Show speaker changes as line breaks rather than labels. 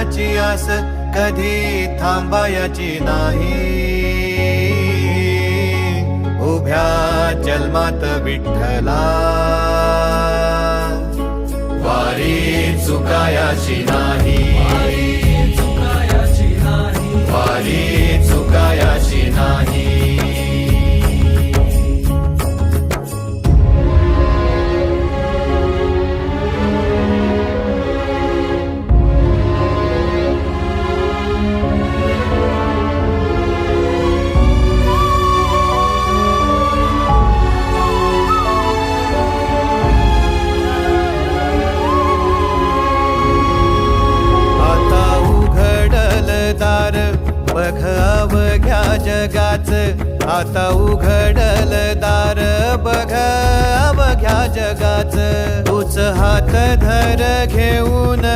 फळाची आस कधी थांबायची नाही. उभ्या जन्मात विठ्ठला वारी चुकायाची नाही. वारी चुकायाची नाही. बघ अवघ्या जगाच, आता उघडल दार बघ अवघ्या जगाच. तूच हात धर घेऊन